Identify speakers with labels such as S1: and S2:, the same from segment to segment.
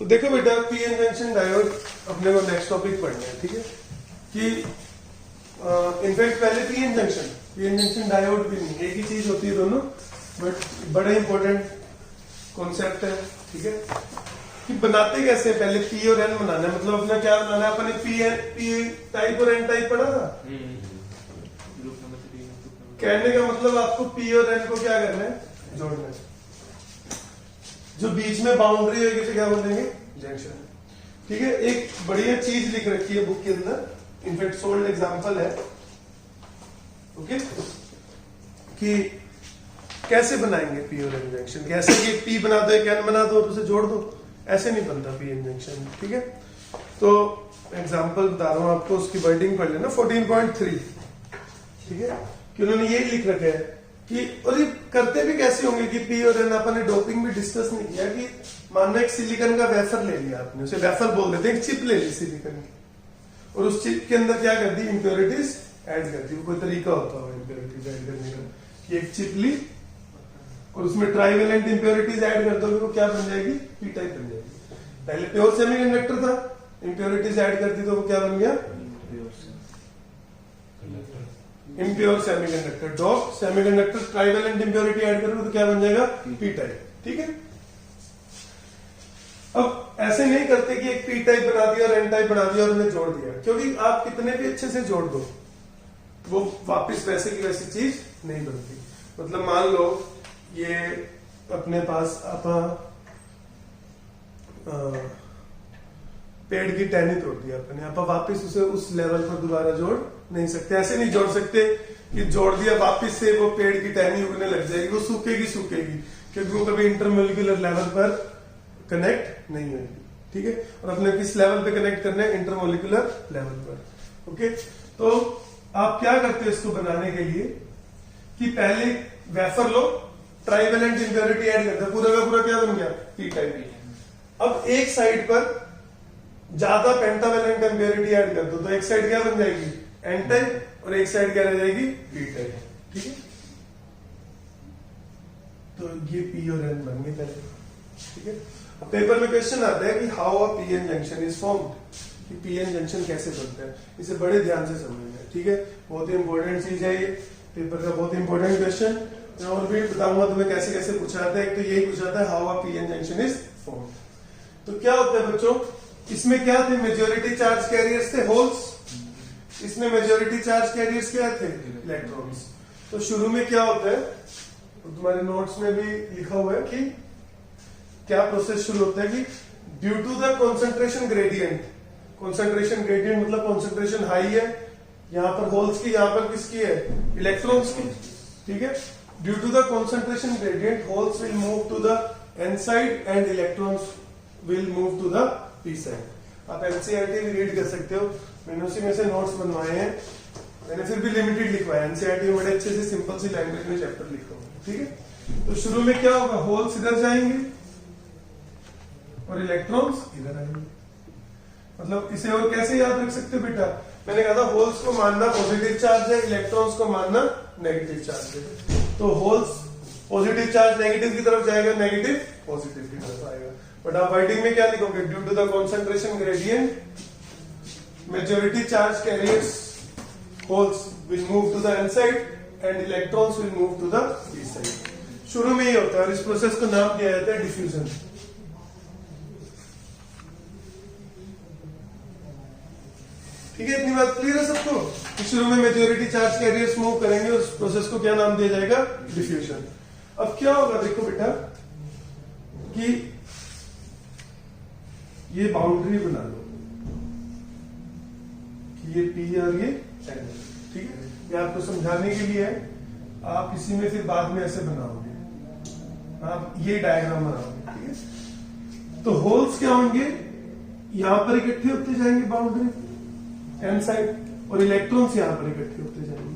S1: तो देखो बेटा, पी एन जंक्शन डायोड अपने को नेक्स्ट टॉपिक पढ़ना है, ठीक है। कि इनफैक्ट पहले पी एन जंक्शन डायोड भी नहीं, एक ही चीज होती है दोनों, बट बड़ा इंपॉर्टेंट कॉन्सेप्ट है, ठीक है। कि बनाते कैसे, पहले पी और एन बनाना है, मतलब अपना क्या बनाना है, अपने पी टाइप और एन टाइप पढ़ा था। कहने का मतलब आपको पी और एन को क्या करना है, जोड़ना है। जो बीच में बाउंड्री होगी तो क्या बोलेंगे, जंक्शन, ठीक है। एक बढ़िया चीज लिख रखी है बुक के अंदर, इनफैक्ट सोल्ड एग्जांपल है, ओके। कि कैसे बनाएंगे पी और एन जंक्शन, कैसे कि पी बना दो, एक एन बना दो, उसे जोड़ दो, ऐसे नहीं बनता पी एन जंक्शन, ठीक है। तो एग्जांपल बता रहा हूं आपको, उसकी वर्डिंग पढ़ लेना 14.3, ठीक है। कि उन्होंने ये लिख रखा है कि, और ये करते भी कैसे होंगे कि पी और एन, अपन ने डोपिंग भी डिस्कस नहीं किया। कि मान लो एक सिलिकॉन का वेफर ले लिया आपने, उसे वेफर बोल देते हैं, एक चिप ले ली सिलिकॉन की, और उस चिप के अंदर क्या कर दी, इंप्योरिटीज ऐड कर दी। कोई तरीका होता है इंप्योरिटीज ऐड करने का, कि एक चिप ली और उसमें ट्राइवेलेंट इंप्योरिटीज ऐड कर दोगे, वो क्या बन जाएगी, पी टाइप बन जाएगी। पहले प्योर सेमीकंडक्टर था, इंप्योरिटीज ऐड कर दी तो वो क्या बन गया, impure semiconductor. Dope semiconductor trivalent impurity add करोगे तो क्या बन जाएगा, पी टाइप, ठीक है। अब ऐसे नहीं करते कि एक पी टाइप बना दिया और एन टाइप बना दिया और उन्हें जोड़ दिया, क्योंकि आप कितने भी अच्छे से जोड़ दो वो वापस वैसे की वैसी चीज नहीं बनती। मतलब मान लो ये अपने पास पेड़ की टहनी तोड़ दी अपने, आप वापस उसे उस लेवल पर दोबारा जोड़ नहीं सकते। ऐसे नहीं जोड़ सकते कि जोड़ दिया वापस से वो पेड़ की टहनी उगने लग जाएगी, वो सूखेगी, क्योंकि वो कभी इंटरमोलिकुलर लेवल पर कनेक्ट नहीं होगी, ठीक है। और अपने किस लेवल पे कनेक्ट करना है, इंटरमोलिकुलर लेवल पर, ओके। तो आप क्या करते हो इसको बनाने के लिए, कि पहले वेफर लो, ट्राइवेलेंट इंप्योरिटी ऐड करते हैं, पूरा का पूरा क्या बन गया, पी टाइप। अब एक साइड पर ज्यादा पेंटावेलेंट इंप्योरिटी ऐड कर दो, तो एक साइड क्या बन जाएगी, एन टाइप, और एक साइड क्या रह जाएगी, पी टाइप, ठीक है। तो ये पी और एन बन गए पहले, ठीक है। पेपर में क्वेश्चन आता है कि how a P N junction is formed, कि पी एन जंक्शन कैसे बनता है, इसे बड़े ध्यान से समझना है, ठीक है। बहुत ही इंपॉर्टेंट चीज है ये, पेपर का बहुत इंपॉर्टेंट क्वेश्चन। मैं और भी बताऊंगा तुम्हें कैसे कैसे पूछा जाता है। एक तो यही पूछा जाता है, how a P N junction is formed. तो क्या होता है बच्चों, इसमें क्या थे, मेजॉरिटी चार्ज कैरियर्स थे, होल्स। इसमें मेजॉरिटी चार्ज कैरियर्स क्या थे, इलेक्ट्रॉन्स। तो शुरू में क्या होता है, तो तुम्हारे नोट्स में भी लिखा हुआ है कि क्या प्रोसेस शुरू होता है, कि due to the concentration gradient, concentration gradient मतलब कॉन्सेंट्रेशन हाई है, यहां पर होल्स की, यहां पर किसकी है, इलेक्ट्रॉन्स की, ठीक है। Due to the concentration gradient holes will move to the N side and electrons will move to the P side. आप एनसीईआरटी भी रीड कर सकते हो, मैंने उसी में से नोट्स बनवाए हैं, मैंने फिर भी लिमिटेड लिखवाया, एनसीईआरटी में बड़े अच्छे से सिंपल सी लैंग्वेज में चैप्टर लिखा हुआ, ठीक है। तो शुरू में क्या होगा, होल्स इधर जाएंगे और इलेक्ट्रॉन्स इधर आएंगे। मतलब इसे और कैसे याद रख सकते हो बेटा, मैंने कहा था होल्स को मानना पॉजिटिव चार्ज है, इलेक्ट्रॉन्स को मानना नेगेटिव चार्ज है। तो होल्स पॉजिटिव चार्ज नेगेटिव की तरफ जाएगा, नेगेटिव पॉजिटिव की तरफ आएगा। बट आप राइटिंग में क्या लिखोगे, due to the concentration gradient majority charge carriers holes will move to the N side and electrons will move to the P side. शुरू में ही होता है और इस प्रोसेस को नाम दिया जाता है डिफ्यूजन, ठीक है। इतनी बात क्लियर है सबको, कि शुरू में मेजॉरिटी चार्ज कैरियर्स मूव करेंगे, उस प्रोसेस को क्या नाम दिया जाएगा, डिफ्यूजन। अब क्या होगा देखो बेटा, कि ये बाउंड्री बना लो, कि ये पी और ये एन, ठीक है। ये आपको समझाने के लिए है, आप इसी में फिर बाद में ऐसे बनाओगे, आप ये डायग्राम बनाओगे, ठीक है। तो होल्स क्या होंगे, यहां पर इकट्ठे होते जाएंगे बाउंड्री एन साइड, और इलेक्ट्रॉन्स यहां पर इकट्ठे होते जाएंगे,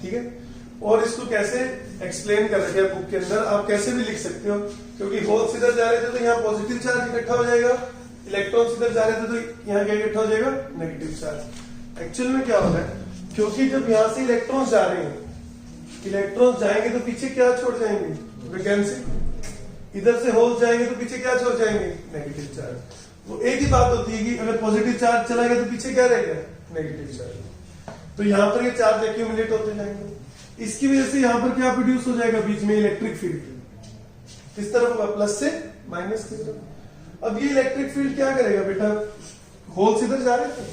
S1: ठीक है। और इसको कैसे एक्सप्लेन कर रखे हैं बुक के अंदर, आप कैसे भी लिख सकते हो, क्योंकि होल्स इधर जा रहे थे तो यहाँ पॉजिटिव चार्ज इकट्ठा हो जाएगा, इलेक्ट्रॉन्स इधर जा रहे थे तो यहाँ क्या इकट्ठा हो जाएगा, नेगेटिव चार्ज। एक्चुअल में क्या होता है, क्योंकि जब यहां से इलेक्ट्रॉन्स जा रहे हैं, इलेक्ट्रॉन्स जाएंगे तो पीछे क्या छोड़ जाएंगे, वैकेंसी। इधर से होल जाएंगे तो पीछे क्या छोड़ जाएंगे, नेगेटिव चार्ज। वो एक ही बात होती है कि अगर पॉजिटिव चार्ज चला गया तो पीछे क्या रहेगा, नेगेटिव चार्ज। तो यहाँ पर ये चार्ज एक्यूमुलेट होते जाएंगे, इसकी वजह से यहाँ पर क्या प्रोड्यूस हो जाएगा, बीच में इलेक्ट्रिक फील्ड किस तरफ होगा, प्लस से माइनस की तरफ। अब ये इलेक्ट्रिक फील्ड क्या करेगा बेटा, होल्स इधर जा रहे थे,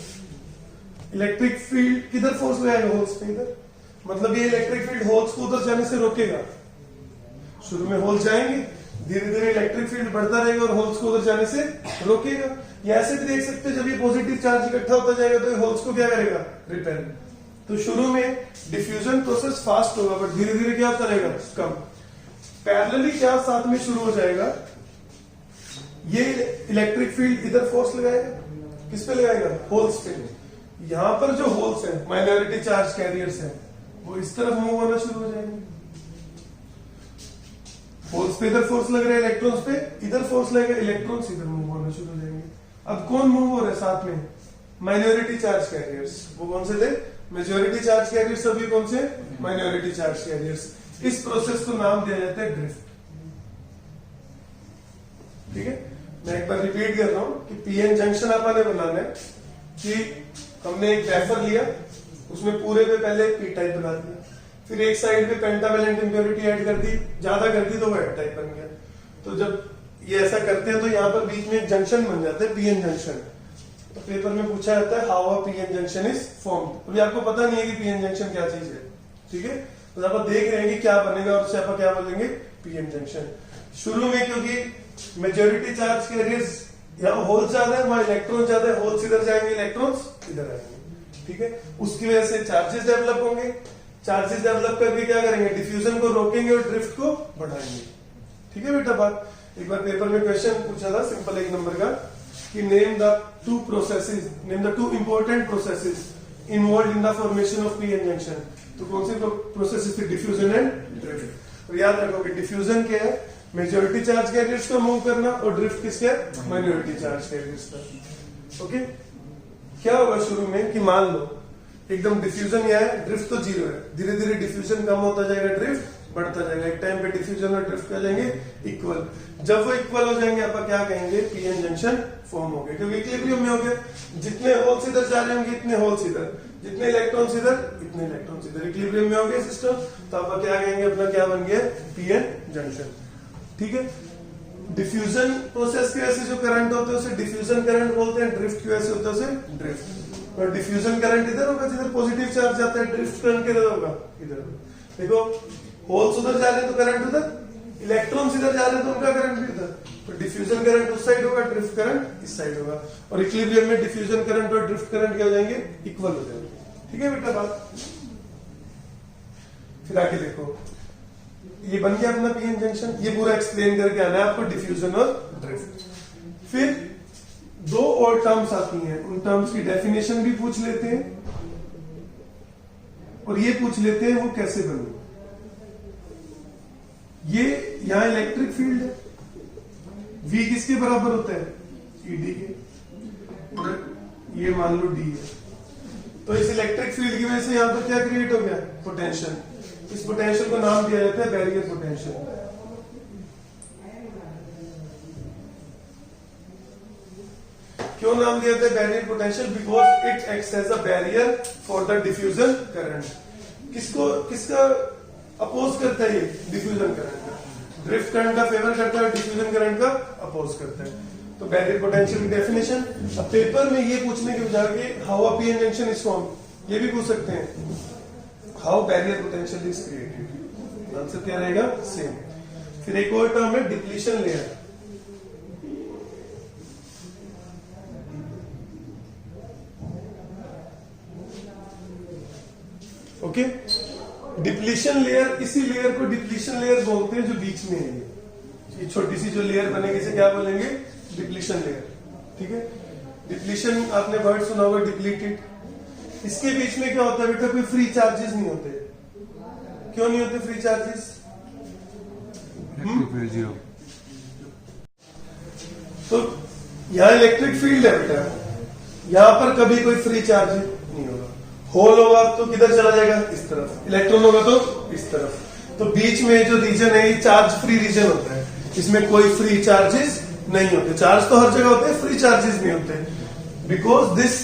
S1: इलेक्ट्रिक फील्ड किधर फोर्स लगाएगा, होल्स पे इधर, मतलब ये इलेक्ट्रिक फील्ड होल्स को उधर जाने से रोकेगा। शुरू में होल्स जाएंगे, धीरे धीरे इलेक्ट्रिक फील्ड बढ़ता रहेगा और होल्स को उधर जाने से रोकेगा। या ऐसे भी देख सकते हैं, जब ये पॉजिटिव चार्ज इकट्ठा होता जाएगा तो ये होल्स को क्या करेगा, रिपेल। तो शुरू में डिफ्यूजन प्रोसेस फास्ट होगा, बट धीरे धीरे क्या होता रहेगा, कम। पैरेलली क्या साथ में शुरू हो जाएगा, ये इलेक्ट्रिक फील्ड इधर फोर्स लगाएगा, किस पे लगाएगा, होल्स पे। यहां पर जो होल्स है, माइनॉरिटी चार्ज कैरियर्स है, वो इस तरफ मूव होना शुरू हो जाएंगे। होल्स पे इधर फोर्स लग रहा है, इलेक्ट्रॉन्स पे इधर फोर्स लगेगा, इलेक्ट्रॉन्स इधर मूव होना शुरू हो जाएंगे। अब कौन मूव हो रहा है साथ में, माइनॉरिटी चार्ज कैरियर्स। वो कौन से थे, मेजॉरिटी चार्ज कैरियर्स, सभी कौन से, माइनॉरिटी चार्ज कैरियर्स। इस प्रोसेस को नाम दिया जाता है ड्रिफ्ट। ठीक है, मैं एक बार रिपीट कर रहा हूं कि पीएन जंक्शन आपने बनाना है कि हमने एक वेफर लिया, उसमें पूरे पे पहले पी टाइप बना दिया, फिर एक साइड पे पेंटावेलेंट इंप्योरिटी ऐड कर दी, ज्यादा कर दी तो वो एड टाइप बन गया। तो जब ये ऐसा करते हैं तो यहाँ पर बीच में एक जंक्शन बन जाता है, पीएन जंक्शन। तो पेपर में पूछा जाता है how a PN junction is formed. अभी आपको पता नहीं है कि पीएन जंक्शन क्या चीज है, ठीक है। तो आप देख रहे हैं कि क्या बनेगा और उसे आप क्या बोलेंगे, पीएन जंक्शन। शुरू में क्योंकि मेजॉरिटी चार्ज कैरियर्स यहाँ होल्स ज्यादा है, वहां इलेक्ट्रॉन ज्यादा है, होल्स इधर जाएंगे, इलेक्ट्रॉन्स इधर आएंगे, ठीक है। उसकी वजह से चार्जेस डेवलप होंगे, चार्जेस डेवलप करके क्या करेंगे, डिफ्यूजन को रोकेंगे और ड्रिफ्ट को बढ़ाएंगे। ठीक है बेटा बात। एक बार पेपर में क्वेश्चन पूछा था सिंपल 1 नंबर का कि name the two processes, name the two important processes involve in the formation of PN junction. तो कौन सी प्रोसेसेस थी, डिफ्यूजन एंड ड्रिफ्ट। और याद रखो कि डिफ्यूजन क्या है, मेजॉरिटी चार्ज कैरियर्स को मूव करना, और ड्रिफ्ट किसके है, माइनॉरिटी चार्ज कैरियर्स का। ओके, क्या होगा शुरू में कि मान लो एकदम डिफ्यूजन यह है, ड्रिफ्ट तो 0 है, धीरे धीरे डिफ्यूजन कम होता जाएगा, ड्रिफ्ट बढ़ता जाएगा। एक टाइम पे डिफ्यूजन और ड्रिफ्ट क्या जाएंगे, इक्वल। जब वो इक्वल हो जाएंगे आप क्या कहेंगे, पीएन जंक्शन फॉर्म हो गया, क्योंकि इक्विलिब्रियम में हो गया। जितने होल्स इधर जा रहे होंगे इतने होल्स इधर, जितने इलेक्ट्रॉन्स इधर इतने इलेक्ट्रॉन्स इधर, इक्विलिब्रियम में हो गया सिस्टम। तो आप क्या कहेंगे, अपना क्या बन गया, पीएन जंक्शन। ठीक है। डिफ्यूजन प्रोसेस की वजह से जो करंट होता है उसे डिफ्यूजन करंट बोलते हैं, ड्रिफ्ट की वजह से होता है उसे ड्रिफ्ट। और डिफ्यूजन करंट इधर होगा जिधर पॉजिटिव चार्ज जाता है, ड्रिफ्ट करंट किधर होगा, इधर। देखो होल्स उधर जा रहे हैं तो करंट उधर, इलेक्ट्रॉन्स इधर जा रहे हैं तो उनका करंट भी उधर। तो डिफ्यूजन करंट उस साइड होगा, ड्रिफ्ट करंट इस साइड होगा। और इक्विलिब्रियम में डिफ्यूजन करंट और ड्रिफ्ट करंट क्या हो जाएंगे, इक्वल हो जाएंगे। ठीक है बेटा बात। फिर आगे देखो, ये बन गया अपना पीएन जंक्शन। ये पूरा एक्सप्लेन करके आना है आपको, डिफ्यूजन और ड्रिफ्ट। फिर 2 और टर्म्स आती हैं, उन टर्म्स की डेफिनेशन भी पूछ लेते हैं और ये पूछ लेते हैं वो कैसे बनी। ये यहां इलेक्ट्रिक फील्ड है, V किसके बराबर होता है, ED के, और ये मान लो D है। तो इस इलेक्ट्रिक फील्ड की वजह से यहां पर क्या क्रिएट हो गया, पोटेंशियल। इस पोटेंशियल को नाम दिया जाता है बैरियर पोटेंशियल। क्यों नाम दिया जाता है barrier potential, because it acts as a barrier for the diffusion current. किसका अपोज करता है ये, डिफ्यूजन करंट का। ड्रिफ्ट करंट का फेवर करता है, डिफ्यूजन करंट का अपोज करता है। तो बैरियर पोटेंशियल की डेफिनेशन। अब पेपर में ये पूछने के बजाय कि how a PN junction is formed, ये भी पूछ सकते हैं, how barrier potential is created. Answer क्या रहेगा, सेम। फिर एक और टर्म है depletion layer. Okay, depletion layer, इसी लेयर को डिप्लीशन लेयर बोलते हैं जो बीच में है। ये छोटी सी जो लेयर बनेगी इसे क्या बोलेंगे, डिप्लीशन लेयर। ठीक है। डिप्लीशन आपने वर्ड सुना होगा, डिप्लीटेड। इसके बीच में क्या होता है बेटा, कोई फ्री चार्जेस नहीं होते। क्यों नहीं होते फ्री चार्जेस, तो यहां इलेक्ट्रिक फील्ड है बेटा, यहां पर कभी कोई फ्री चार्ज नहीं होगा। होल होगा तो किधर चला जाएगा, इस तरफ, इलेक्ट्रॉन होगा तो इस तरफ। तो बीच में जो रीजन है ये चार्ज फ्री रीजन होता है। इसमें कोई फ्री चार्जेस नहीं होते। चार्ज तो हर जगह होते हैं, फ्री चार्जेस नहीं होते, because this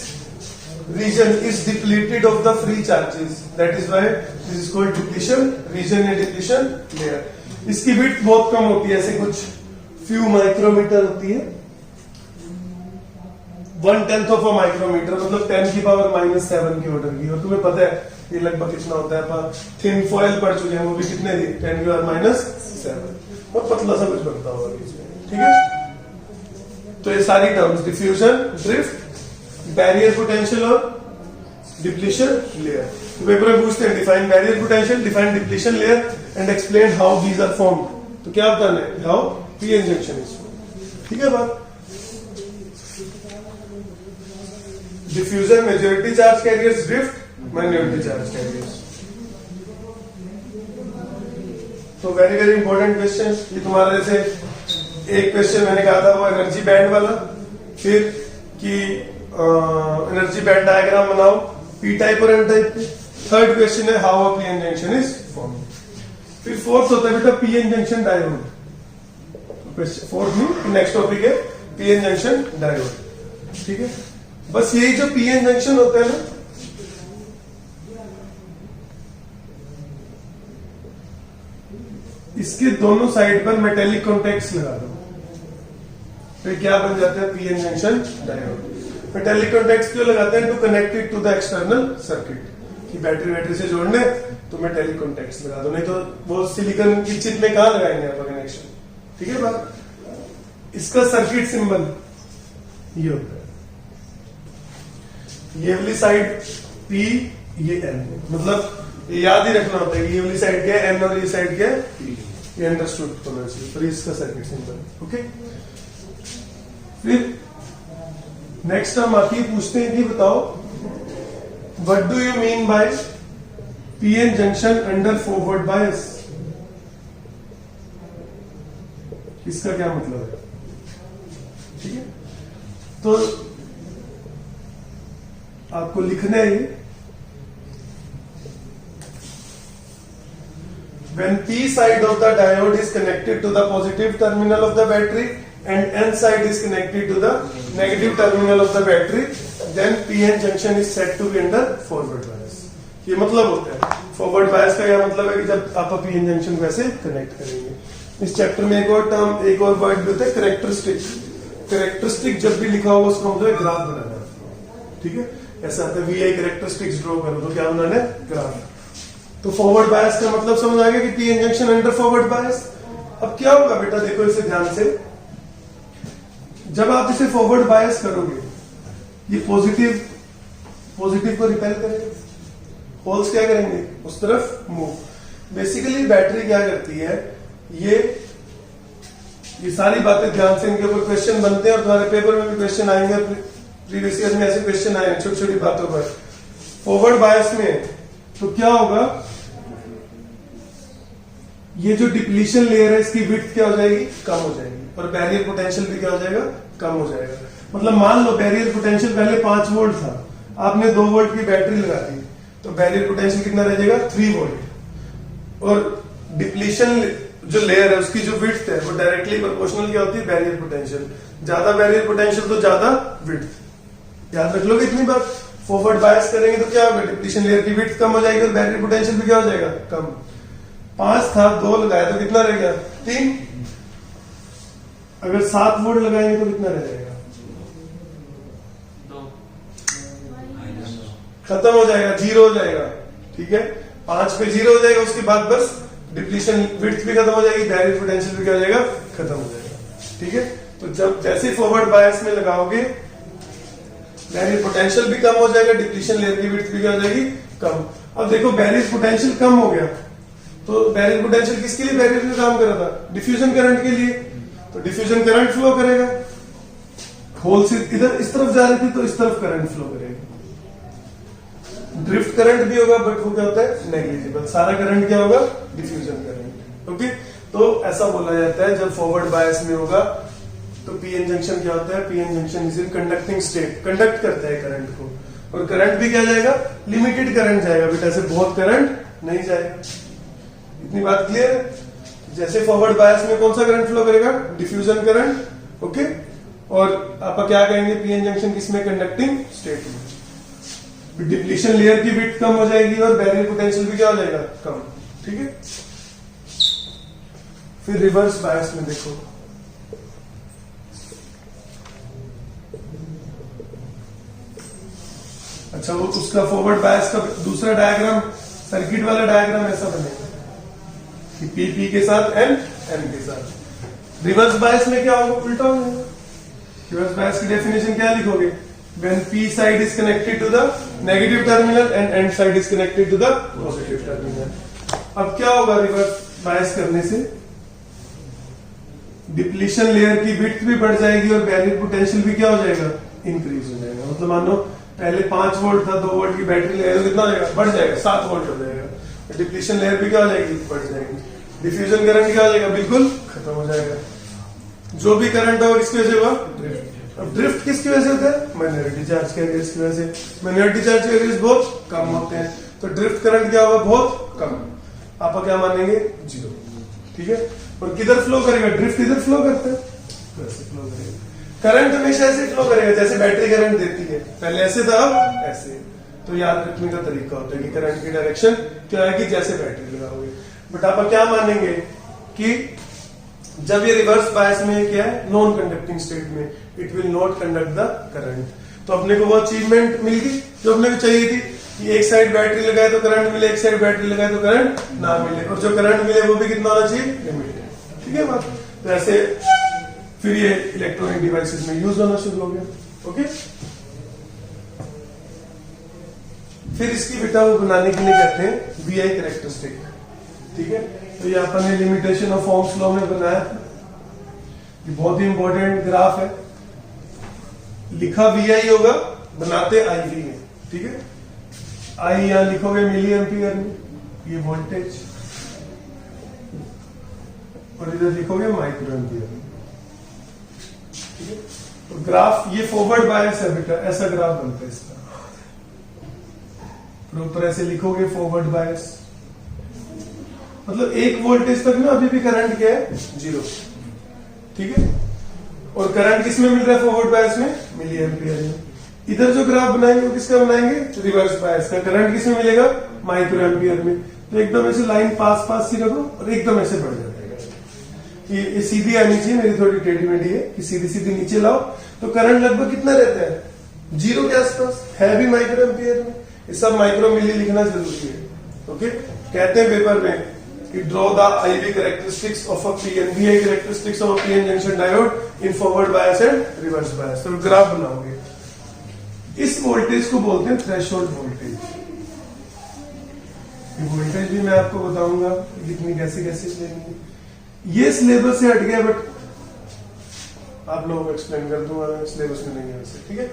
S1: region is depleted of the free charges, that is why this is called depletion region या depletion layer। इसकी width बहुत कम होती है, ऐसे कुछ few माइक्रोमीटर होती है, 1/10 of a माइक्रोमीटर, मतलब 10 की पावर -7 की ऑर्डर की। और तुम्हें पता है ये लगभग कितना होता है, अपन थिन फॉइल पढ़ चुके हैं, वो भी कितने थी, 10 की पावर -7, बहुत पतला सा कुछ बनता होगा बीच में, ठीक है। तो ये सारी terms diffusion, drift, barrier potential और डिप्लीशन लेयर, पेपर में पूछते हैं define barrier potential, define depletion layer and explain how these are formed. तो क्या बताना है, how PN junction is formed, ठीक है बात। Diffusion majority charge carriers, drift minority charge carriers. तो वेरी वेरी इंपॉर्टेंट क्वेश्चन, ये तुम्हारा जैसे एक क्वेश्चन मैंने कहा था वो एनर्जी बैंड वाला, फिर कि एनर्जी बैंड डायग्राम बनाओ पी टाइप और एन टाइप पे। थर्ड क्वेश्चन है how a PN junction is formed. फिर फोर्थ होता है बेटा पीएन जंक्शन डायोड। फोर्थ में नेक्स्ट टॉपिक है पीएन जंक्शन डायोड, ठीक है। बस यही जो पीएन जंक्शन होता है ना, इसके दोनों साइड पर मेटेलिक कॉन्टेक्ट्स लगा दो, फिर क्या बन जाता है PN junction diode. Metallic contacts क्यों लगाते हैं, to connect it to the external circuit, कि बैटरी से जोड़ने तो मेटेलिक कॉन्टेक्ट्स लगा दो, नहीं तो वो सिलिकॉन की चिप में कहां लगाएंगे आप कनेक्शन, ठीक है बात। इसका सर्किट सिंबल ये होता है, ये वाली साइड पी, ये एन, मतलब याद ही रखना होता है ये वाली साइड क्या है एन और ये साइड क्या है पी, ये अंडरस्टूड होना चाहिए। फिर इसका सर्किट सिंबल, ओके। फिर नेक्स्ट हम आके पूछते हैं कि बताओ what do you mean by PN junction under forward bias, इसका क्या मतलब है, ठीक है। तो आपको लिखना है ये, when P side of the diode is connected to the positive terminal of the battery and N side is connected to the negative terminal of the battery, then PN junction is said to be under forward bias। ये मतलब होता है forward bias का, क्या मतलब है कि जब आप पीएन जंक्शन को ऐसे कनेक्ट करेंगे। इस चैप्टर में एक और टर्म, एक और वर्ड भी होता है कैरेक्टरिस्टिक। कैरेक्टरिस्टिक जब भी लिखा होगा उसका मतलब ग्राफ बनाना है, ठीक है। ऐसा आता है VI कैरेक्टरिस्टिक्स ड्रॉ करो, तो क्या बनाना है, ग्राफ। तो फॉरवर्ड बायस का मतलब समझ आ गया कि PN junction under forward bias. अब क्या होगा बेटा, देखो इसे ध्यान से, जब आप इसे फॉरवर्ड बायस करोगे ये पॉजिटिव को रिपेल करेगा, होल्स क्या करेंगे उस तरफ मूव। बेसिकली बैटरी क्या करती है, ये सारी बातें ध्यान से, इनके ऊपर क्वेश्चन बनते हैं और तुम्हारे पेपर में भी क्वेश्चन आएंगे, प्रीवियस ईयर में ऐसे क्वेश्चन आए छोटी छोटी बातों पर। फॉरवर्ड बायस में तो क्या होगा, ये जो डिप्लीशन लेयर है इसकी विड्थ क्या हो जाएगी, कम हो जाएगी, और बैरियर पोटेंशियल भी क्या हो जाएगा, कम हो जाएगा। मतलब मान लो बैरियर पोटेंशियल पहले 5 वोल्ट था, आपने 2 वोल्ट की बैटरी लगा दी, तो बैरियर पोटेंशियल कितना रह जाएगा, 3 वोल्ट। और डिप्लीशन जो लेयर है उसकी जो विड्थ है वो डायरेक्टली प्रोपोर्शनल क्या होती है, बैरियर पोटेंशियल। ज्यादा बैरियर पोटेंशियल तो ज्यादा विड्थ। याद रख लो इतनी बात। फॉरवर्ड बायस करेंगे तो क्या होगा, डिप्लीशन लेयर की विड्थ कम हो जाएगी और बैटरी पोटेंशियल भी क्या हो जाएगा, कम। 5 था, 2 लगाया तो कितना रह गया, 3। अगर 7 वोल्ट लगाएंगे तो कितना रह जाएगा,
S2: 2,
S1: खत्म हो जाएगा, 0 हो जाएगा, ठीक है। 5 पे 0 हो जाएगा, उसके बाद बस डिप्लीशन विड्थ भी खत्म हो जाएगी, बैरियर पोटेंशियल भी क्या हो जाएगा, खत्म हो जाएगा, ठीक है। तो जब जैसे फॉरवर्ड बायस में लगाओगे बैरियर पोटेंशियल भी कम हो जाएगा, डिप्लीशन लेयर की विड्थ भी क्या हो जाएगी, कम। अब देखो बैरियर पोटेंशियल कम हो गया, तो बैरियर पोटेंशियल किसके लिए बैरियर में काम कर रहा था, डिफ्यूजन करंट के लिए। तो डिफ्यूजन करंट फ्लो करेगा, होल से इधर इस तरफ जा रही थी तो इस तरफ करंट फ्लो करेगा। ड्रिफ्ट करंट भी होगा बट वो क्या होता है, नेग्लिजिबल। सारा करंट क्या होगा, डिफ्यूजन करंट, ओके। तो ऐसा बोला जाता है जब फॉरवर्ड बायस में होगा तो पीएन जंक्शन क्या होता है, PN junction is in conducting state, conduct करता है करंट को, और करंट भी क्या जाएगा, लिमिटेड करंट जाएगा बेटा, ऐसे बहुत करंट नहीं जाएगा। इतनी बात क्लियर है। जैसे फॉरवर्ड बायस में कौन सा करंट फ्लो करेगा, डिफ्यूजन करंट, ओके। और आप क्या कहेंगे, पीएन जंक्शन किसमें, कंडक्टिंग स्टेट में। डिप्लीशन लेयर की विड्थ कम हो जाएगी और बैरियर पोटेंशियल भी क्या हो जाएगा, कम, ठीक है। फिर रिवर्स बायस में देखो, अच्छा वो उसका फॉरवर्ड बायस का दूसरा डायग्राम, सर्किट वाला डायग्राम ऐसा बनेगा कि पी के साथ एन के साथ। रिवर्स बायस में क्या होगा, उल्टा हो जाएगा। रिवर्स बायस की डेफिनेशन क्या लिखोगे, when P side is connected to the negative terminal and N side is connected to the positive terminal। अब क्या होगा रिवर्स बायस करने से, डिप्लीशन लेयर की विड्थ भी बढ़ जाएगी और बैरियर पोटेंशियल भी क्या हो जाएगा, इंक्रीज हो जाएगा। मतलब मानो पहले 5 वोल्ट था, 2 वोल्ट की बैटरी लेयर तो कितना हो जाएगा, बढ़ जाएगा, 7 वोल्ट हो जाएगा। डिप्लीशन लेयर भी क्या हो जाएगी, बढ़ जाएगी। डिफ्यूजन करंट क्या हो जाएगा, बिल्कुल खत्म हो जाएगा। जो भी करंट होगा किसकी वजह से हुआ, ड्रिफ्ट। अब ड्रिफ्ट किसकी वजह से होता है, माइनॉरिटी चार्ज कैरियर्स की वजह से। माइनॉरिटी चार्ज कैरियर्स बहुत कम होते हैं, तो ड्रिफ्ट करंट क्या होगा, बहुत कम। आप क्या मानेंगे, 0, ठीक है। और किधर फ्लो करेगा, ड्रिफ्ट इधर फ्लो करता है, वैसे फ्लो करेगा। करंट हमेशा ऐसे फ्लो करेगा जैसे बैटरी करंट देती है, पहले ऐसे था अब ऐसे। तो याद रखने का तरीका होता है कि करंट की डायरेक्शन क्या है कि जैसे बैटरी लगाओगे। बट आप क्या मानेंगे कि जब ये रिवर्स बायस में क्या है, नॉन कंडक्टिंग स्टेट में, it will not conduct the current. तो अपने को वो अचीवमेंट मिल गई जो अपने को चाहिए थी कि एक साइड बैटरी लगाए तो करंट मिले, एक साइड बैटरी लगाए तो करंट ना मिले, और जो करंट मिले वो भी कितना होना चाहिए, लिमिटेड, ठीक है बात। तो ऐसे फिर ये इलेक्ट्रॉनिक डिवाइसेस में यूज होना शुरू हो गया, ओके। फिर इसकी बेटा वो बनाने के लिए कहते हैं वीआई कैरेक्टरिस्टिक, ठीक है। तो ये अपन ने लिमिटेशन ऑफ ओम्स लॉ में बनाया, ये बहुत ही इंपॉर्टेंट ग्राफ है। लिखा वीआई होगा, बनाते आईवी है, ठीक है। आई यहां लिखोगे मिली एम्पियर में, ये वोल्टेज, और इधर लिखोगे माइक्रो एम्पियर में, ठीक है। तो ग्राफ ये फॉरवर्ड बायस है बेटा, ऐसा ग्राफ बनता है इसका। ऊपर ऐसे लिखोगे फॉरवर्ड बायस, मतलब 1 वोल्टेज तक ना अभी भी करंट क्या है, 0, ठीक है। और करंट किसमें मिल रहा है, फॉरवर्ड बायस में, मिली एम्पियर में। इधर जो ग्राफ बनाएंगे वो किसका बनाएंगे, रिवर्स बायस का। करंट किसमें मिलेगा, माइक्रो एम्पियर में। तो एकदम ऐसे लाइन पास पास सी रखो और एकदम ऐसे बढ़ जाता है। ये सीधी आनी चाहिए, मेरी थोड़ी टेढ़ी मेढ़ी है कि सीधी सीधी नीचे लाओ तो करंट लगभग कितना रहता है, 0 के आसपास, है भी माइक्रो एम्पियर में। ये सब माइक्रो मिली लिखना जरूरी है, ओके। कहते हैं पेपर में कि draw the IV characteristics of a PN, VI characteristics of a PN junction diode in forward bias and reverse bias. तो ग्राफ बनाओगे, इस वोल्टेज को बोलते हैं थ्रेशोल्ड वोल्टेज। वोल्टेज भी मैं आपको बताऊंगा कितनी कैसे कैसे लेनी है। ये सिलेबस से हट गया, बट आप लोगों को एक्सप्लेन कर दूंगा, सिलेबस में नहीं है वैसे, ठीक है।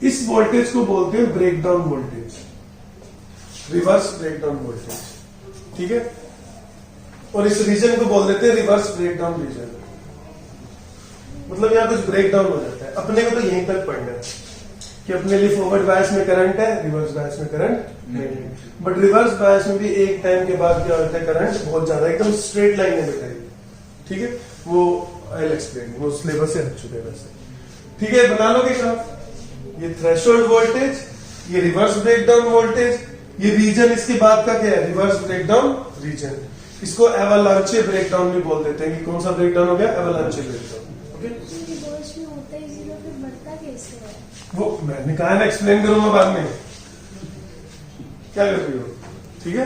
S1: इस वोल्टेज को बोलते हैं breakdown voltage, reverse breakdown voltage, ठीक है। और इस रीजन को बोल देते हैं रिवर्स ब्रेकडाउन रीजन। मतलब यहां कुछ ब्रेकडाउन हो जाता है। अपने को तो यहीं तक पढ़ना है कि अपने लिए फॉरवर्ड बायस में करंट है, रिवर्स बायस में करंट नहीं है। बट रिवर्स बायस में भी एक टाइम के बाद क्या होता है, करंट बहुत ज्यादा, एकदम स्ट्रेट लाइन है बेटा, ठीक है। वो आई विल एक्सप्लेन, वो सिलेबस से हट चुके हैं वैसे, ठीक है। बना लोगे ग्राफ, ये थ्रेशोल्ड वोल्टेज, ये रिवर्स ब्रेकडाउन वोल्टेज, ये रीजन इसके बाद का क्या है, रिवर्स ब्रेकडाउन रीजन। इसको एवालांचे ब्रेकडाउन भी बोल देते हैं कि कौन सा ब्रेकडाउन हो गया, एवालांचे ब्रेकडाउन, ओके। वो मैंने कहा ना एक्सप्लेन करूंगा बाद में, क्या कर रही हो, ठीक है।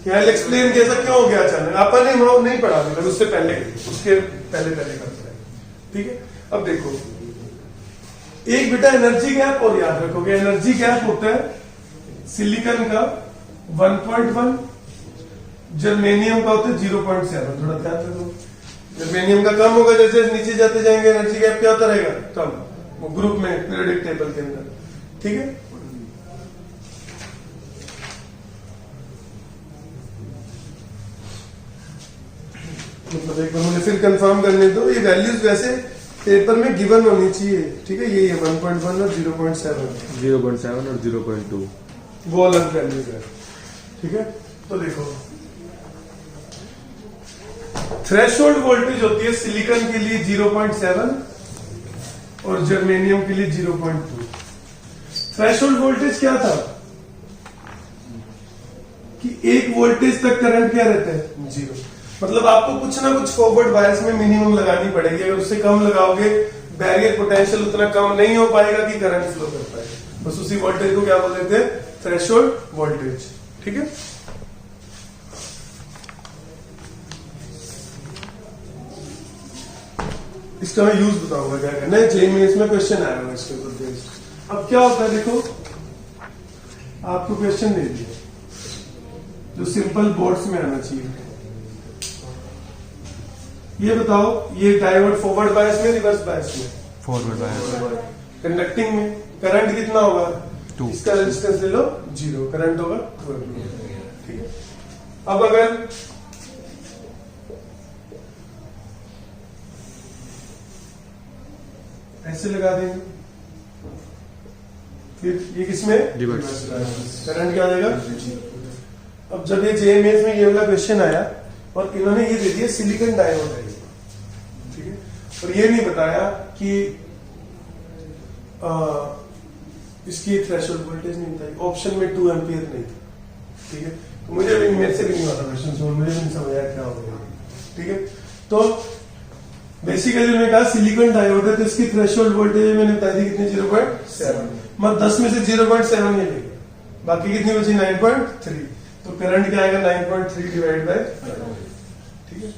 S1: क्या एक्सप्लेन कैसा क्यों हो गया अचानक, अपन ने वहां नहीं पढ़ा था, उससे पहले, उसके पहले करते हैं, ठीक है। अब देखो, एक बेटा एनर्जी गैप, और याद रखोगे एनर्जी गैप होता है सिलिकॉन का 1.1, जर्मेनियम का होता है 0.7। थोड़ा ध्यान रखो, जर्मेनियम का कम होगा, जैसे नीचे जाते जाएंगे एनर्जी गैप क्या होता रहेगा, कम, वो ग्रुप में पीरियोडिक टेबल के अंदर, ठीक है। मतलब एक बार मुझे फिर कंफर्म करने दो, ये वैल्यूज वैसे पेपर में गिवन होनी चाहिए, ठीक है। ये 1.1 और 0.7
S2: और 0.2
S1: वो अलग वैल्यूज है, ठीक है। तो देखो थ्रेशोल्ड वोल्टेज होती है सिलिकॉन के लिए 0.7 और जर्मेनियम के लिए 0.2। थ्रेशोल्ड वोल्टेज क्या था कि एक वोल्टेज तक करंट क्या रहता है, 0। मतलब आपको कुछ ना कुछ फॉरवर्ड बायस में मिनिमम लगानी पड़ेगी। अगर उससे कम लगाओगे बैरियर पोटेंशियल उतना कम नहीं हो पाएगा कि करंट फ्लो कर पाएगा। बस उसी वोल्टेज को क्या बोलते थे, थ्रेशोल्ड वोल्टेज। ठीक है, इसका मैं यूज बताऊंगा क्या करना है। जेईई मेंस में क्वेश्चन आया होगा इसके ऊपर बेस्ड। अब क्या होता है, देखो आपको क्वेश्चन दे दिया जो सिंपल बोर्ड्स में आना चाहिए। ये बताओ, ये डायोड फॉरवर्ड बायस में, रिवर्स बायस में? Forward bias. कंडक्टिंग में करंट कितना होगा, 2। इसका रेजिस्टेंस ले लो 0, करंट होगा 2। ठीक है, अब अगर ऐसे लगा देंगे, फिर ये किसमें, करंट क्या आ जाएगा। अब जब ये जेईई मेंस में ये वाला क्वेश्चन आया और इन्होंने ये दे दिया सिलिकॉन डायोड है, ठीक है, और ये नहीं बताया कि इसकी थ्रेशोल्ड वोल्टेज नहीं बताई, ऑप्शन में 2 एम्पियर नहीं था। ठीक है, तो मुझे भी, मेरे से भी नहीं आता क्वेश्चन, मुझे नहीं समझ आया क्या हो गया। ठीक है, तो बेसिकली मैंने कहा सिलिकॉन डायोड है तो इसकी थ्रेशोल्ड वोल्टेज मैंने बताई थी कितनी, 0.7। मैं 10 में से 0.7 ये ले, बाकी कितनी बची, 9.3। तो करंट क्या आएगा, 9.3 डिवाइड बाय 5। ठीक है,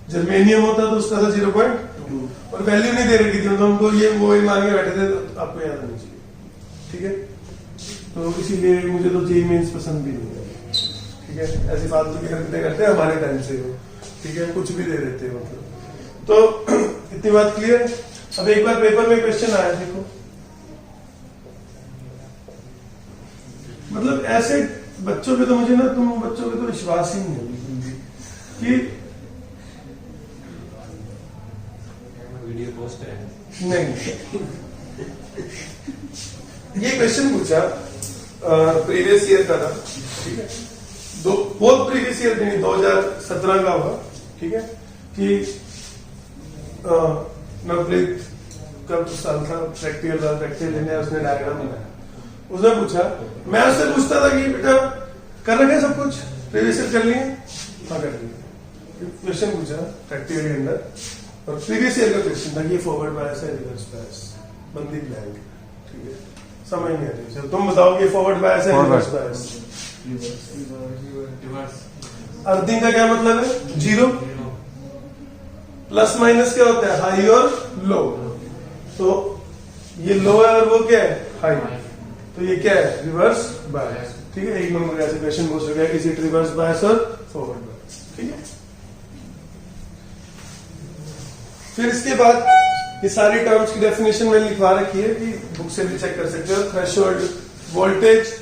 S1: जर्मेनियम होता तो उसका था 0.2 और वैल्यू नहीं दे रखी थी, तो हमको ये वो ही मान के बैठे थे, तो आपको याद होनी चाहिए। ठीक है, तो इसीलिए मुझे तो जेईई मेंस पसंद भी नहीं है। ठीक है, ऐसी फालतू की हरकतें करते हैं हमारे टाइम से वो। ठीक है, कुछ भी दे देते हैं मतलब। तो इतनी बात क्लियर। अब एक बार पेपर में क्वेश्चन आया, देखो मतलब ऐसे बच्चों पे तो मुझे ना, तुम बच्चों पे तो विश्वास ही नहीं है कि
S2: वीडियो पोस्ट है
S1: नहीं। ये क्वेश्चन पूछा प्रीवियस ईयर का था। ठीक है, बहुत प्रीवियस ईयर नहीं, 2017 का होगा। ठीक है, कि नवप्रीत का कुछ साल था, प्रैक्टिकल लेने उसने डायग्राम बनाया। उसने पूछा, मैं उससे पूछता था कि बेटा कर रखे सब कुछ, प्रीवियस ईयर कर लिए? हाँ कर लिए। क्वेश्चन पूछा प्रैक्टिकल के अंदर और प्रीवियस ईयर का क्वेश्चन था कि फॉरवर्ड बायस है, रिवर्स बायस, बंदी ब्लैंक। ठीक है, समझ नहीं आ रही। तुम बताओ कि फॉरवर्ड बायस है, रिवर्स बायस? अर्थिंग का क्या मतलब है, 0। प्लस माइनस क्या होता है, हाई और लो। तो ये लो है और वो क्या है, हाई। तो ये क्या है, रिवर्स बायस। ठीक है, 1 नंबर ऐसे क्वेश्चन पूछ रहा है, इज इट रिवर्स बायस और फॉरवर्ड बायस। ठीक है, फिर इसके बाद ये सारी टर्म्स की डेफिनेशन मैंने लिखवा रखी है कि बुक से भी चेक कर सकते हो। Threshold voltage,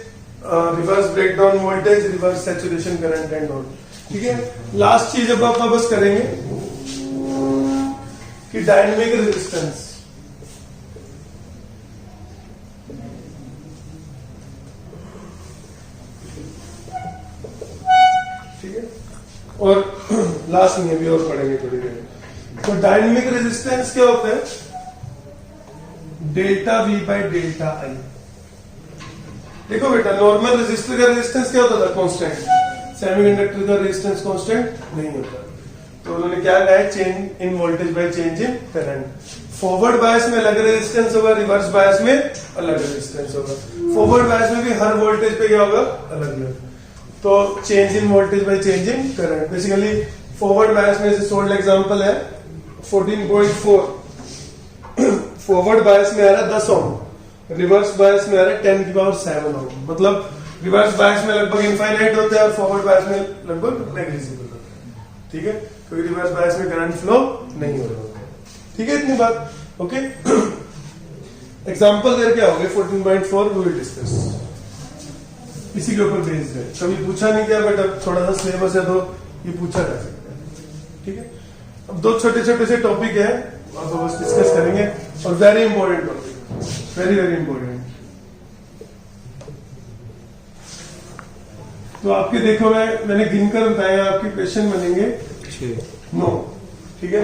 S1: reverse breakdown voltage, reverse saturation current and all. ठीक है, लास्ट चीज अब आप बस करेंगे कि डायनेमिक रेजिस्टेंस। ठीक है, और लास्ट में भी और पढ़ेंगे थोड़ी देर। तो डायनेमिक रेजिस्टेंस क्या होता है, डेल्टा वी बाई डेल्टा आई। देखो बेटा, नॉर्मल रेजिस्टर का रेजिस्टेंस क्या होता था, कांस्टेंट। सेमीकंडक्टर का रेजिस्टेंस कांस्टेंट नहीं होता। तो उन्होंने क्या कहा है, change in voltage by change in current. Forward bias में अलग रेजिस्टेंस होगा, रिवर्स बायस में अलग रेजिस्टेंस होगा। फॉरवर्ड बायस में भी हर वोल्टेज पे क्या होगा, अलग अलग। तो change in voltage by change in current. Basically forward bias में जैसे सोल्ड एग्जांपल है 14.4, फॉरवर्ड बायस में आ रहा है 10 ओम, रिवर्स बायस में आ रहा है 10⁷ ओम। मतलब रिवर्स बायस में लगभग इनफाइनाइट होता है और फॉरवर्ड बायस में लगभग नेग्लिजिबल होता है। ठीक है, क्योंकि रिवर्स बायस में करंट फ्लो नहीं हो रहा होता है। ठीक है, इतनी बात ओके। एग्जांपल देर क्या हो गए, 14.4 वी विल डिस्कस, इसी के ऊपर बेस्ड है। कभी पूछा नहीं गया बट अब थोड़ा सा सिलेबस है तो ये पूछा जा सकता है। ठीक है, अब 2 छोटे छोटे से टॉपिक है और तो बस डिस्कस करेंगे, और very important topic, very very important. तो आपके देखो मैंने गिनकर बताया, आपके क्वेश्चन बनेंगे 6। नो, ठीक है।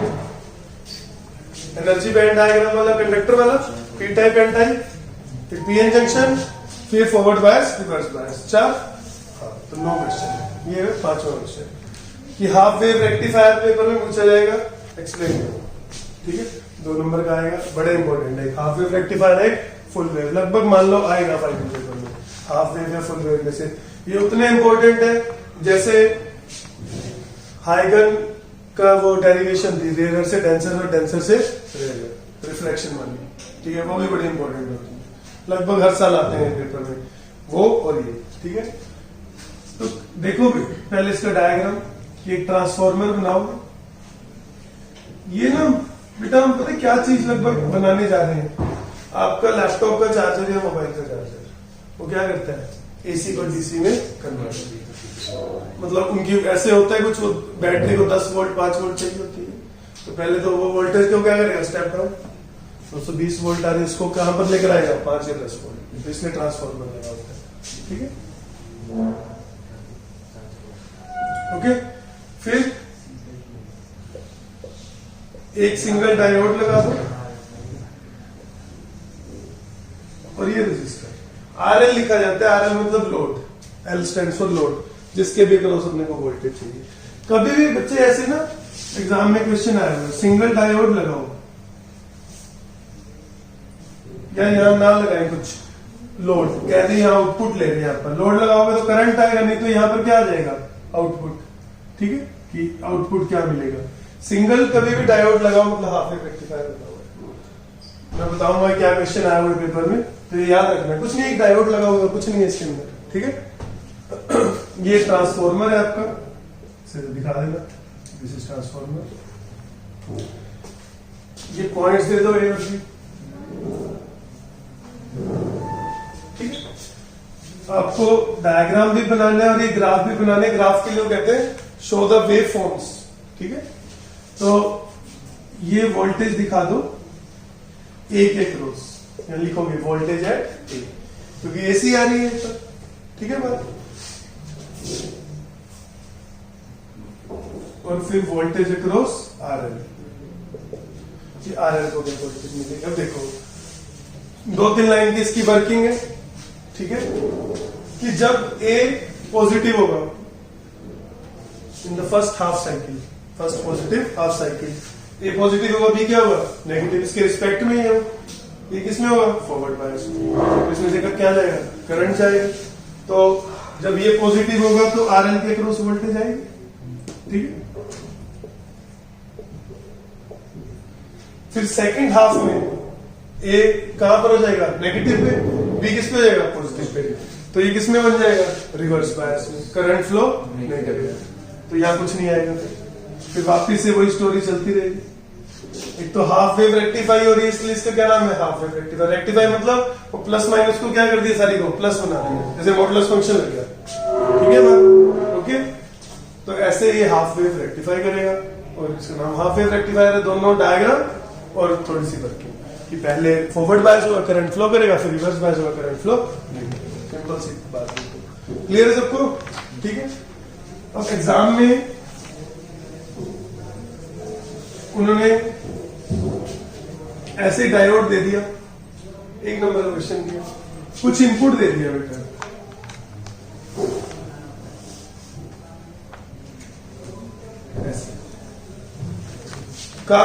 S1: एनर्जी बैंड डायग्राम वाला, कंडक्टर वाला, पी टाइप एन टाइप, फिर पीएन जंक्शन, फिर फॉरवर्ड बायस, रिवर्स बायस, 4। हाँ, तो 9 क्वेश्चन है। ये है 5वां क्वेश्चन कि हाफ वेव रेक्टिफायर पेपर में पूछा जाएगा, एक्सप्लेन करो, ठीक है। 2 नंबर का आएगा, बड़े इंपॉर्टेंट है। हाफ वेव रेक्टिफायर है, फुल वेव, लगभग मान लो आएगा 5 पेपर में। हाफ वेव या फुल वेव में से ये उतने इंपॉर्टेंट है जैसे हाइगन का वो डेरिवेशन थी, रेयर से डेंसर और डेंसर से रेयर, रिफ्रैक्शन वाली, ठीक है, वो भी बड़ी इंपॉर्टेंट होती है, लगभग हर साल आते हैं पेपर में वो और ये, ठीक है। तो देखो पहले इसका डायग्राम कि एक ट्रांसफॉर्मर बनाओ। ये ना बेटा हम पता है क्या चीज लगभग बनाने जा रहे हैं, आपका लैपटॉप का चार्जर या मोबाइल का चार्जर, वो क्या करता है, एसी को डीसी में कन्वर्ट। मतलब उनकी ऐसे होता है कुछ, वो बैटरी को 10 वोल्ट 5 वोल्ट चाहिए होती है, तो पहले तो वो वोल्टेज को क्या करेगा, स्टेप डाउन, 220 वोल्ट आ रही है, इसको कहां पर लेकर आएगा, 5 या 10 वोल्ट, तो इसलिए ट्रांसफॉर्मर लगा होता है, ठीक है। ओके, फिर एक सिंगल डायोड लगा दो और ये रेजिस्टर आरएल लिखा जाता है, आरएल मतलब load, L stands for load, जिसके भी क्रॉस अपने को वोल्टेज चाहिए। कभी भी बच्चे ऐसे ना एग्जाम में क्वेश्चन आया हुआ, सिंगल डायोड लगाओ या यहां ना लगाए कुछ लोड, कह रहे हैं आउटपुट ले रहे हैं, यहाँ पर लोड लगाओगे तो करंट आएगा, नहीं तो यहाँ पर क्या आ जाएगा, आउटपुट, ठीक है, कि आउटपुट क्या मिलेगा। सिंगल कभी भी डायोड लगाओ मतलब हाफ वेव रेक्टिफायर लगाओ। मैं बताऊंगा क्या क्वेश्चन आया हुआ पेपर में, तो ये याद रखना, कुछ नहीं, एक डायोड लगा होगा, कुछ नहीं है इसके अंदर, ठीक है। ये ट्रांसफॉर्मर है आपका, इसे दिखा देना, दिस इज ट्रांसफॉर्मर। ये पॉइंट्स दे दो ए और बी, ठीक है। आपको डायग्राम भी बनाना है और ये ग्राफ भी बनाने, ग्राफ के लिए कहते हैं शो द वेव फॉर्म्स, ठीक है। तो ये वोल्टेज दिखा दो एक एक रोज, यहाँ लिखोगे वोल्टेज एट ए, क्योंकि एसी आ रही है, ठीक है बात। और फिर वोल्टेज अक्रॉस आरएल, आरएल को क्या वोल्टेज मिलेगा, देखो 2-3 लाइन की इसकी वर्किंग है, ठीक है, कि जब ए पॉजिटिव होगा in the first half cycle, first positive half cycle, A positive होगा, बी क्या होगा, नेगेटिव, इसके रिस्पेक्ट में ही हो, ये किसमें होगा, फॉरवर्ड बायस, इसमें से क्या जाएगा, करंट जाएगा। तो जब ये पॉजिटिव होगा तो आरएल के अक्रॉस वोल्टेज आएगी, ठीक है। फिर सेकंड हाफ में ए कहां पर हो जाएगा, नेगेटिव पे, बी किस पे हो जाएगा, पॉजिटिव पे, तो ये किस में बन जाएगा, रिवर्स बायस में, करंट फ्लो नहीं करेगा, तो यहां कुछ नहीं आएगा। फिर वापिस से वही स्टोरी चलती रहेगी। एक तो हाफ वेव रेक्टिफाई हो रही है, इसलिए इसका क्या नाम है, हाफ वेव रेक्टिफाई। रेक्टिफाई मतलब वो प्लस माइनस को क्या कर दिया, सारी को प्लस बना दिया, जैसे मॉडुलस फंक्शन लग गया, ठीक है बात, ओके। तो ऐसे ये हाफ वेव रेक्टिफाई करेगा, और इसका नाम हाफ वेव रेक्टिफायर है। दोनों डायग्राम और थोड़ी सी वर्किंग, कि पहले फॉरवर्ड बायस होगा, करंट फ्लो करेगा, फिर रिवर्स बायस होगा, करंट फ्लो, सिंपल सी बात है। क्लियर है सबको, ठीक है। अब एग्जाम में उन्होंने ऐसे डायोड दे दिया, 1 नंबर का क्वेश्चन दिया, कुछ इनपुट दे दिया बेटा, ऐसे का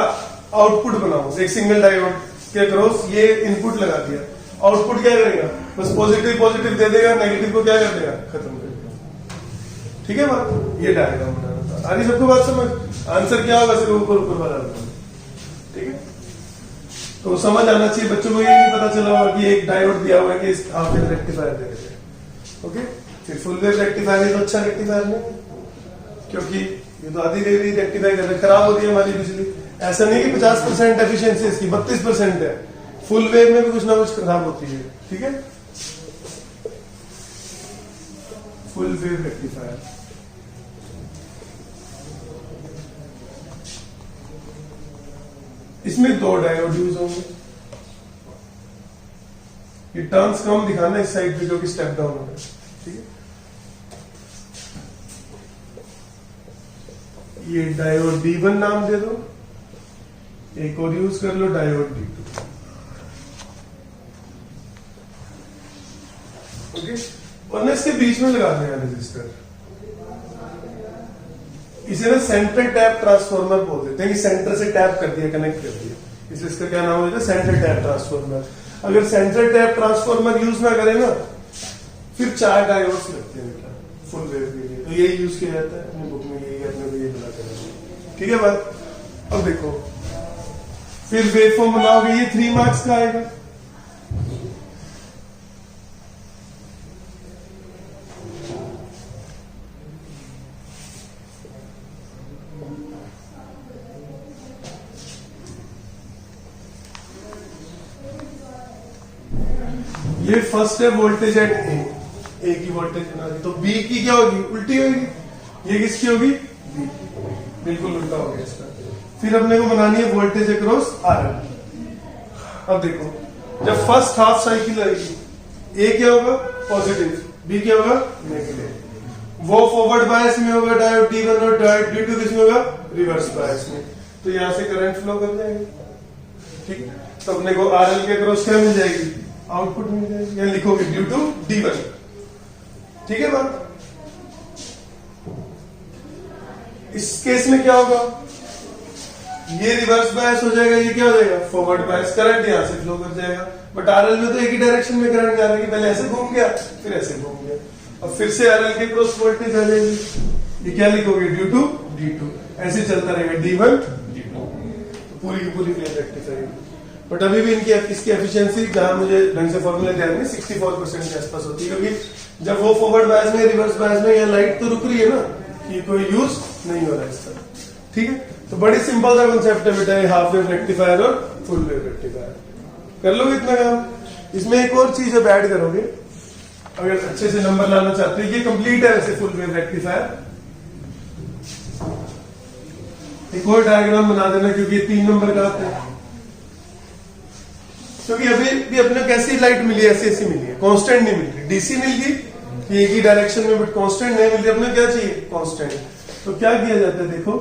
S1: आउटपुट बनाओ, एक सिंगल डायोड के अक्रॉस ये इनपुट लगा दिया, आउटपुट क्या करेगा, बस पॉजिटिव पॉजिटिव दे देगा, नेगेटिव को क्या कर देगा, खत्म कर देगा, ठीक है बात। ये डायग्राम बनाना था, आगे सबको बात समझ, आंसर क्या होगा, सिर्फ ऊपर ऊपर वाला, ठीक है। तो समझ आना चाहिए बच्चों को, ये नहीं पता चला होगा कि एक डायोड दिया हुआ है कि इस हाफ वेव रेक्टिफायर दे रहे हैं, ओके। फिर फुल वेव रेक्टिफायर है तो अच्छा रेक्टिफायर नहीं, क्योंकि ये तो आधी देरी रेक्टिफाई कर रहे, खराब होती है हमारी बिजली, ऐसा नहीं कि 50% एफिशिएंसी इसकी, 32% है, फुल वेव में भी कुछ ना कुछ खराब होती है, ठीक है। फुल वेव रेक्टिफायर, इसमें 2 डायोड यूज होंगे, ये टर्न्स कम दिखाना इस साइड पे क्योंकि स्टेप डाउन होगा, ठीक है। ये डायोड D1 नाम दे दो, एक और यूज कर लो डायोड D2। ओके, और ना इसके बीच में लगा देना रेजिस्टर। इसे ना सेंटर टैप ट्रांसफार्मर बोल देते हैं कि सेंटर से टैप कर दिया, कनेक्ट कर दिया, इसलिए इसका क्या नाम होता है, सेंटर टैप ट्रांसफार्मर। अगर सेंटर टैप ट्रांसफार्मर यूज ना करें ना, फिर 4 डायोड्स लगते हैं बेटा फुल वेव के लिए, तो यही यूज किया जाता है अपनी बुक में, यही अपने को ये बताते हैं। ठीक है बात। अब देखो फिर वेव फॉर्म बनाओगे, ये 3 मार्क्स का आएगा। ये फर्स्ट है वोल्टेज एट ए की वोल्टेज बना दी, तो बी की क्या होगी, उल्टी होगी। ये किसकी होगी, बी की, बिल्कुल उल्टा हो गया इसका। फिर अपने को बनानी है वोल्टेज अक्रॉस आर। अब देखो जब फर्स्ट हाफ साइकिल आएगी, ए क्या होगा, पॉजिटिव, बी क्या होगा, नेगेटिव। वो फॉरवर्ड बायस में होगा डायोड D1 और डायोड D2 किसमें होगा, रिवर्स बायस में। तो यहां से करंट फ्लो कर जाएगी। ठीक, तो अपने को RL के अक्रॉस क्या मिल जाएगी, आउटपुट मिल जाएगी, या लिखोगे ड्यू टू D1। ठीक है बात। इस केस में क्या होगा, ये रिवर्स बायस हो जाएगा, ये क्या हो जाएगा, फॉरवर्ड बायस। करंट यहां से फ्लो कर जाएगा, बट आरएल में तो एक ही डायरेक्शन में करंट जा रहा है, पहले ऐसे घूम गया फिर ऐसे घूम गया, और फिर से आरएल के क्रॉस वोल्टेज आ जाएगी। ये क्या लिखोगे, ड्यू टू D2। ऐसे चलता रहेगा D1 D2, तो पूरी की पूरी प्लेन रेक्टिफाई। बट अभी भी इनकी इसकी एफिशिएंसी जहां मुझे ढंग से फॉर्मूला ध्यान में 64% के आसपास होती है, क्योंकि जब वो फॉरवर्ड बायस में रिवर्स बायस में, यह लाइट तो रुक रही है ना, कि कोई यूज नहीं हो रहा है इसका। ठीक है, तो बड़ी सिंपल सा कंसेप्ट है बेटा, हाफ वेव रेक्टिफायर और फुल वेव रेक्टिफायर। कर लोगे इतना काम। इसमें एक और चीज अब ऐड करोगे अगर अच्छे से नंबर लाना चाहते हो। ये कंप्लीट है वैसे फुल वेव रेक्टिफायर। एक और डायग्राम बना देना, क्योंकि ये 3 नंबर का आता है। क्योंकि अभी भी अपने कैसी लाइट मिली, ऐसी ऐसी मिली है, कांस्टेंट नहीं मिल रही। डीसी मिल गई एक ही डायरेक्शन में, बट कांस्टेंट नहीं मिल रही। अपने क्या चाहिए, कांस्टेंट। तो क्या किया जाता है, देखो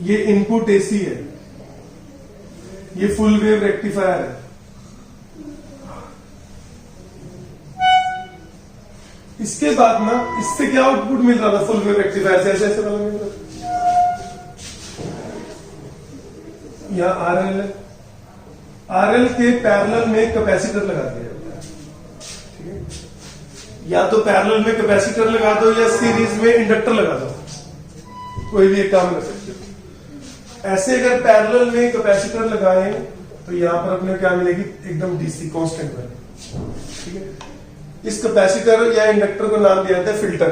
S1: ये इनपुट एसी है, ये फुल वेव रेक्टिफायर है। इसके बाद ना इससे क्या आउटपुट मिल रहा था, फुल वेव रेक्टिफायर से ऐसे ऐसे वाला मिल रहा था। यह आरएल है, आरएल के पैरेलल में कैपेसिटर लगा दिया जाता है। ठीक है, या तो पैरेलल में कैपेसिटर लगा दो या सीरीज में इंडक्टर लगा दो, कोई भी एक काम कर सकते हो। ऐसे अगर पैरेलल में कैपेसिटर लगाए तो यहां पर अपने क्या मिलेगी, एकदम डीसी कांस्टेंट वैल्यू। ठीक है, इस कैपेसिटर या इंडक्टर को नाम दिया जाता है फिल्टर।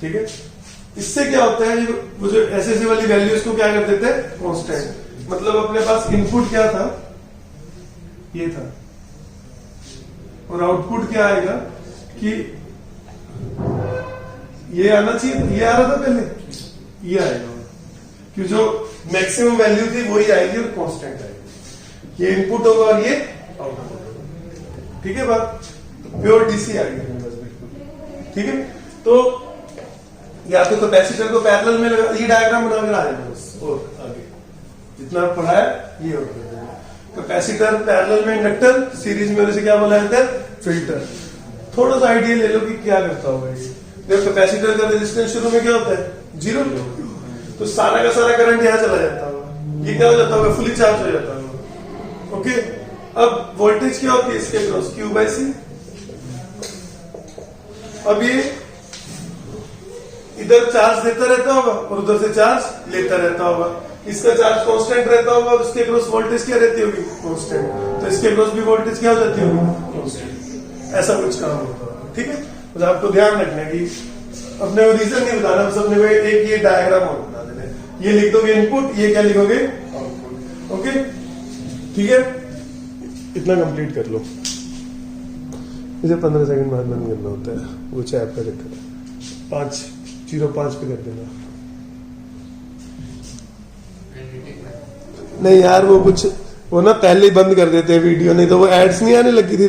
S1: ठीक है, इससे क्या होता है, वो जो ऐसे वाली वैल्यूज को क्या कर देते हैं, कांस्टेंट। मतलब अपने पास इनपुट क्या था, ये था, और आउटपुट क्या आएगा कि ये आना चाहिए, ये आ रहा था पहले, ये आएगा, कि जो मैक्सिमम वैल्यू थी वही आएगी और कांस्टेंट आएगी। ये इनपुट होगा और ये आउटपुट होगा। ठीक है बात, तो प्योर डीसी आ गई बस बिल्कुल। ठीक है, तो या तो कैपेसिटर को पैरेलल में लगा, ये डायग्राम बनाकर आ जाएगा बस, और आगे जितना पढ़ा है ये हो गया। कैपेसिटर पैरेलल में इंडक्टर, सीरीज में से क्या बोला जाता है, फिल्टर। थोड़ा सा आइडिया ले लो कि क्या करता होगा ये। देखो कैपेसिटर का रेजिस्टेंस शुरू में क्या होता है, 0, तो सारा का सारा करंट यहां चला जाता होगा, ये क्या हो जाता होगा, फुली चार्ज हो जाता होगा। ओके, अब वोल्टेज क्या होती है इसके क्रॉस, Q/C। अब ये इधर चार्ज देता रहता होगा और उधर से चार्ज लेता रहता होगा। इसका चार्ज कांस्टेंट रहता होगा और उसके क्रॉस वोल्टेज क्या रहती होगी, कांस्टेंट। तो इसके क्रॉस भी वोल्टेज क्या हो जाती होगी, कांस्टेंट। ऐसा कुछ काम होता होगा। ठीक है, तो आपको ध्यान रखना है कि अपने को रीजन नहीं बताना, बस अपने को एक ये डायग्राम और बता देना। ये लिख दोगे इनपुट, ये क्या लिखोगे, आउटपुट। ओके, ठीक है, इतना कंप्लीट कर लो। इसे 15 सेकंड बाद बंद करना होता है, वो चैप का चक्कर है। 5:05 पे कर देना। नहीं यार, वो कुछ वो ना पहले ही बंद कर देते हैं वीडियो, नहीं तो वो एड्स नहीं आने लगी थी।